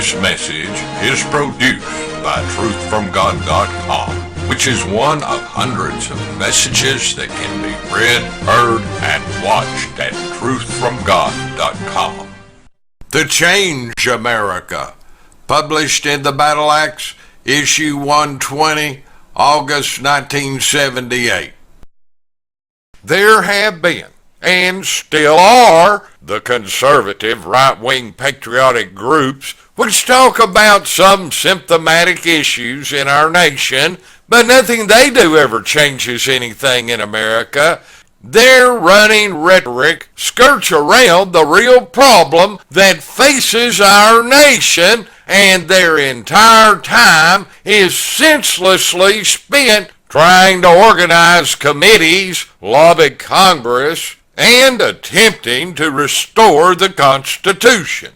This message is produced by truthfromgod.com, which is one of hundreds of messages that can be read, heard, and watched at truthfromgod.com. To Change America, published in the Battle Axe, issue 120, August 1978. There have been, and still are, the conservative right-wing patriotic groups which talk about some symptomatic issues in our nation, but nothing they do ever changes anything in America. Their running rhetoric skirts around the real problem that faces our nation, and their entire time is senselessly spent trying to organize committees, lobby Congress, and attempting to restore the Constitution.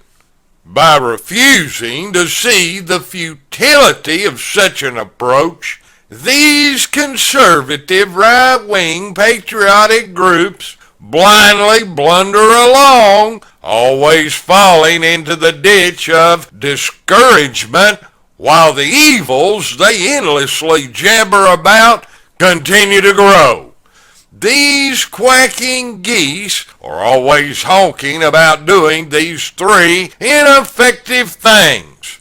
By refusing to see the futility of such an approach, these conservative right-wing patriotic groups blindly blunder along, always falling into the ditch of discouragement, while the evils they endlessly jabber about continue to grow. These quacking geese are always honking about doing these three ineffective things.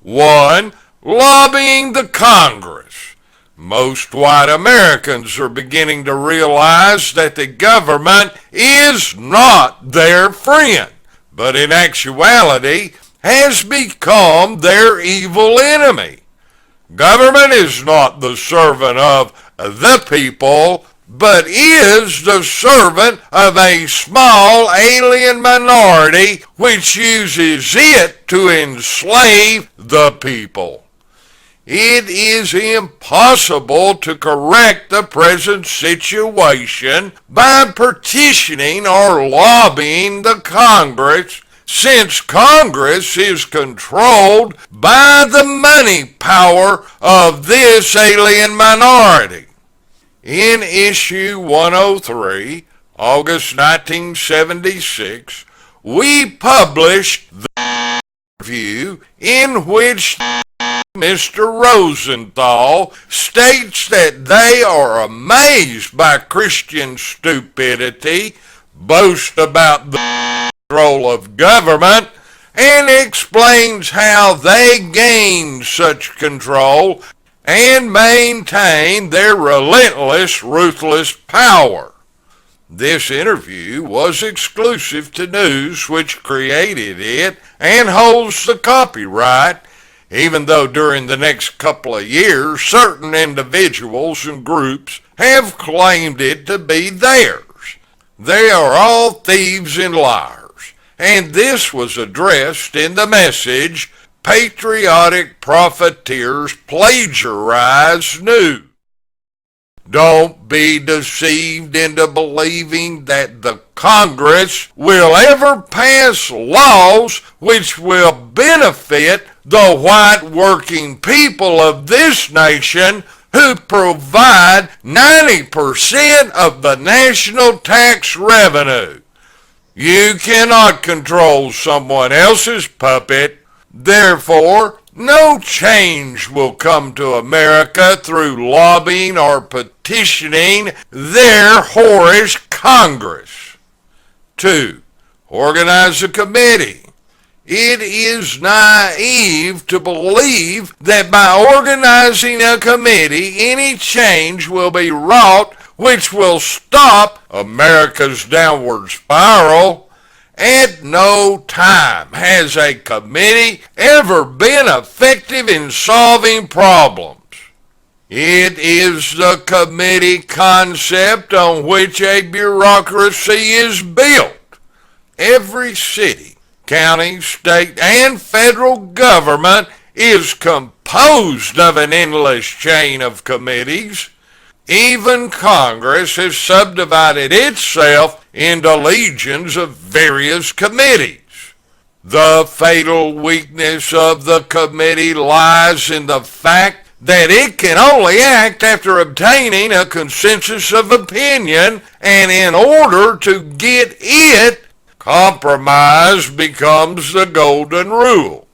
1. Lobbying the Congress. Most white Americans are beginning to realize that the government is not their friend, but in actuality has become their evil enemy. Government is not the servant of the people, but is the servant of a small alien minority which uses it to enslave the people. It is impossible to correct the present situation by petitioning or lobbying the Congress, since Congress is controlled by the money power of this alien minority. In issue 103, August 1976, we published the review in which Mr. Rosenthal states that they are amazed by Christian stupidity, boast about the control of government, and explains how they gain such control and maintain their relentless, ruthless power. This interview was exclusive to N.E.W.S, which created it and holds the copyright, even though during the next couple of years certain individuals and groups have claimed it to be theirs. They are all thieves and liars, and this was addressed in the message, Patriotic Profiteers Plagiarize N.E.W.S. Don't be deceived into believing that the Congress will ever pass laws which will benefit the white working people of this nation who provide 90% of the national tax revenue. You cannot control someone else's puppet. Therefore, no change will come to America through lobbying or petitioning their whorish Congress. 2. Organize a committee. It is naive to believe that by organizing a committee, any change will be wrought which will stop America's downward spiral. At no time has a committee ever been effective in solving problems. It is the committee concept on which a bureaucracy is built. Every city, county, state, and federal government is composed of an endless chain of committees. Even Congress has subdivided itself into legions of various committees. The fatal weakness of the committee lies in the fact that it can only act after obtaining a consensus of opinion, and in order to get it, compromise becomes the golden rule.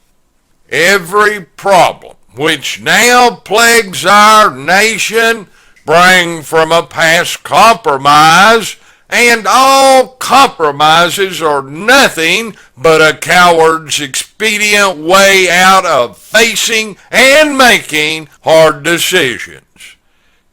Every problem which now plagues our nation sprang from a past compromise, and all compromises are nothing but a coward's expedient way out of facing and making hard decisions.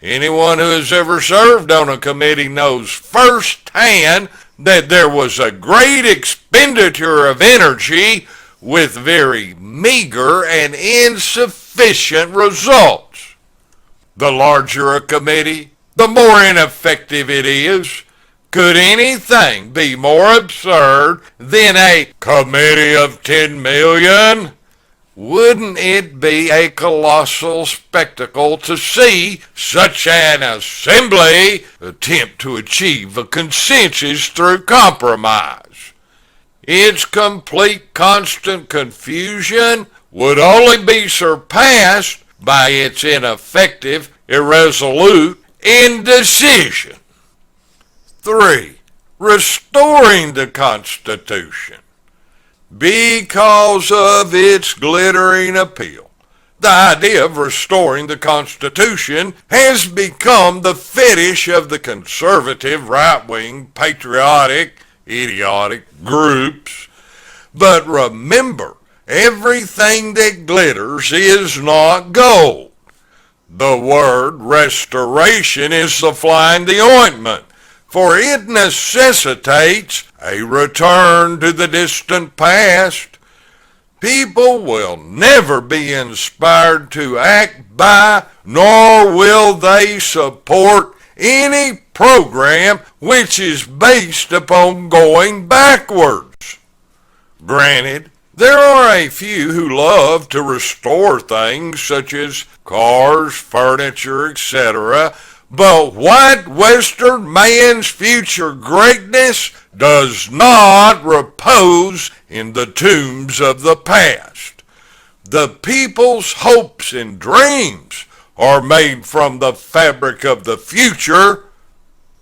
Anyone who has ever served on a committee knows firsthand that there was a great expenditure of energy with very meager and insufficient results. The larger a committee, the more ineffective it is. Could anything be more absurd than a committee of 10 million? Wouldn't it be a colossal spectacle to see such an assembly attempt to achieve a consensus through compromise? Its complete constant confusion would only be surpassed by its ineffective, irresolute indecision. 3. Restoring the Constitution. Because of its glittering appeal, the idea of restoring the Constitution has become the fetish of the conservative, right-wing, patriotic, idiotic groups. But remember, everything that glitters is not gold. The word restoration is the fly in the ointment, for it necessitates a return to the distant past. People will never be inspired to act by, nor will they support any program which is based upon going backwards. Granted, there are a few who love to restore things such as cars, furniture, etc., but what Western man's future greatness does not repose in the tombs of the past. The people's hopes and dreams are made from the fabric of the future.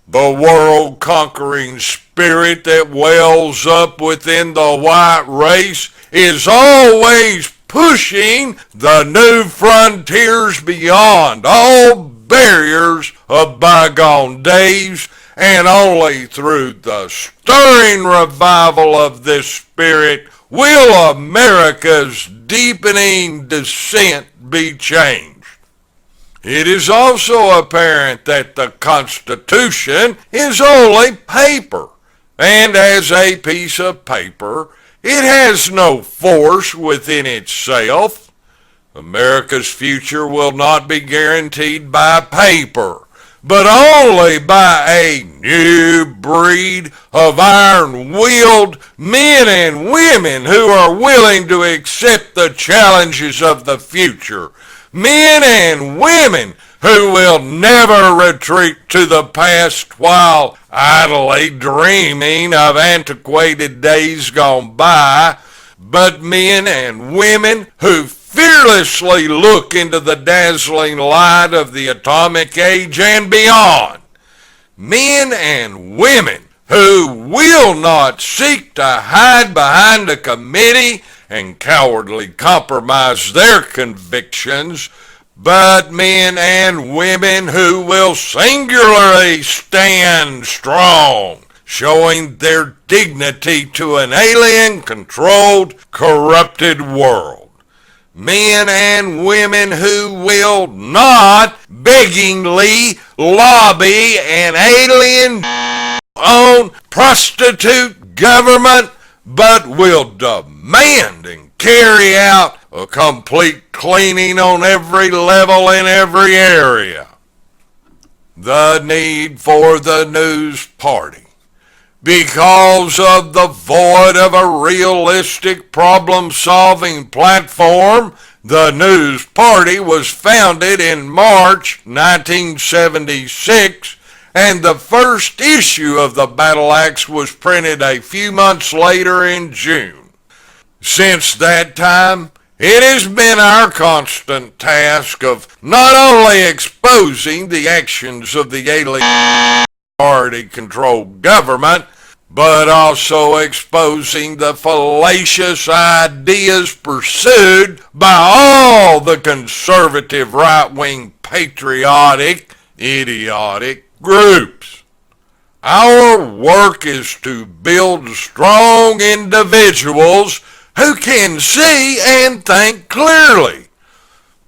The world-conquering spirit that wells up within the white race is always pushing the new frontiers beyond all barriers of bygone days, and only through the stirring revival of this spirit will America's deepening descent be changed. It is also apparent that the Constitution is only paper, and as a piece of paper, it has no force within itself. America's future will not be guaranteed by paper, but only by a new breed of iron-willed men and women who are willing to accept the challenges of the future. Men and women who will never retreat to the past while idly dreaming of antiquated days gone by, but men and women who fearlessly look into the dazzling light of the atomic age and beyond. Men and women who will not seek to hide behind a committee and cowardly compromise their convictions, but men and women who will singularly stand strong, showing their dignity to an alien-controlled, corrupted world. Men and women who will not beggingly lobby an alien-owned prostitute government, but will demand and carry out a complete cleaning on every level in every area. The need for the News Party. Because of the void of a realistic problem-solving platform, the N.E.W.S Party was founded in March 1976, and the first issue of the battle axe was printed a few months later in June. Since that time, it has been our constant task of not only exposing the actions of the alien party-controlled government, but also exposing the fallacious ideas pursued by all the conservative right-wing patriotic, idiotic groups. Our work is to build strong individuals who can see and think clearly.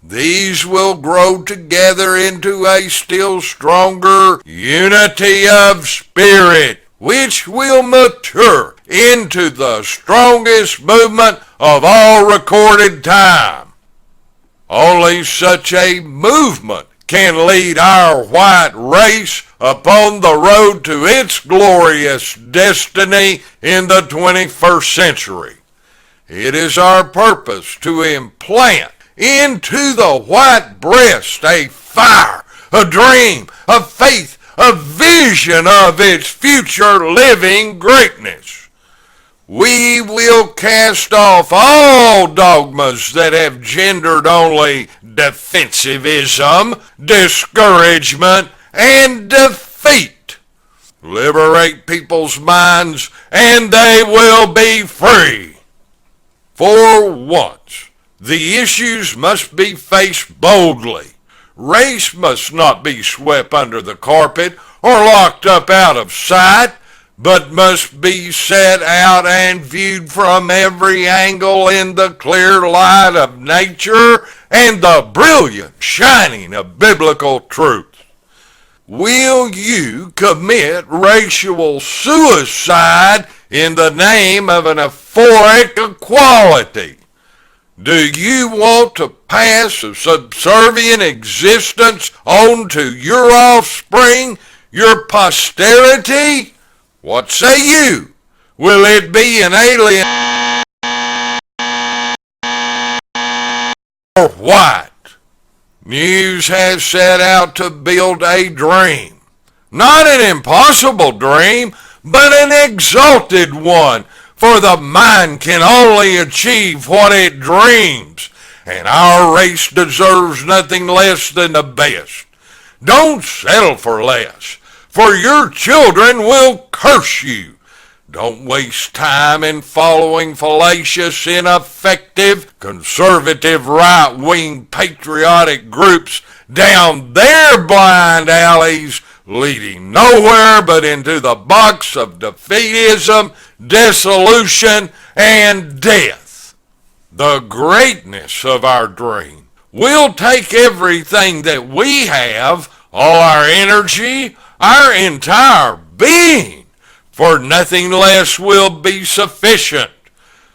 These will grow together into a still stronger unity of spirit, which will mature into the strongest movement of all recorded time. Only such a movement can lead our white race upon the road to its glorious destiny in the 21st century. It is our purpose to implant into the white breast a fire, a dream, a faith, a vision of its future living greatness. We will cast off all dogmas that have gendered only defensivism, discouragement, and defeat. Liberate people's minds, and they will be free. For once, the issues must be faced boldly. Race must not be swept under the carpet or locked up out of sight, but must be set out and viewed from every angle in the clear light of nature and the brilliant shining of biblical truth. Will you commit racial suicide in the name of an euphoric equality? Do you want to pass a subservient existence on to your offspring, your posterity? What say you? Will it be an alien or white? N.E.W.S has set out to build a dream. Not an impossible dream, but an exalted one. For the mind can only achieve what it dreams, and our race deserves nothing less than the best. Don't settle for less, for your children will curse you. Don't waste time in following fallacious, ineffective, conservative, right-wing, patriotic groups down their blind alleys, leading nowhere but into the box of defeatism, dissolution, and death. The greatness of our dream will take everything that we have, all our energy, our entire being, for nothing less will be sufficient.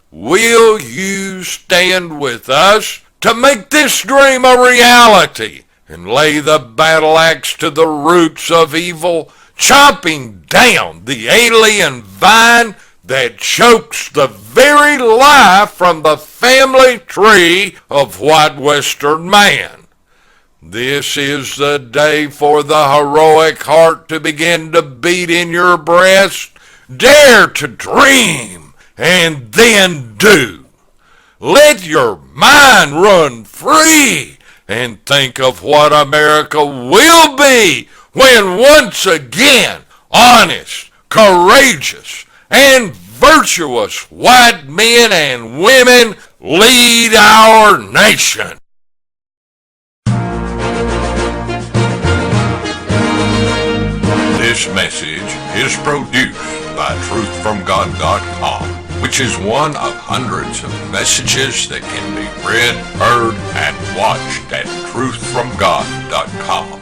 Will you stand with us to make this dream a reality and lay the battle axe to the roots of evil, chopping down the alien vine that chokes the very life from the family tree of white Western man? This is the day for the heroic heart to begin to beat in your breast. Dare to dream and then do. Let your mind run free and think of what America will be when once again honest, courageous, and virtuous white men and women lead our nation. This message is produced by truthfromgod.com, which is one of hundreds of messages that can be read, heard, and watched at truthfromgod.com.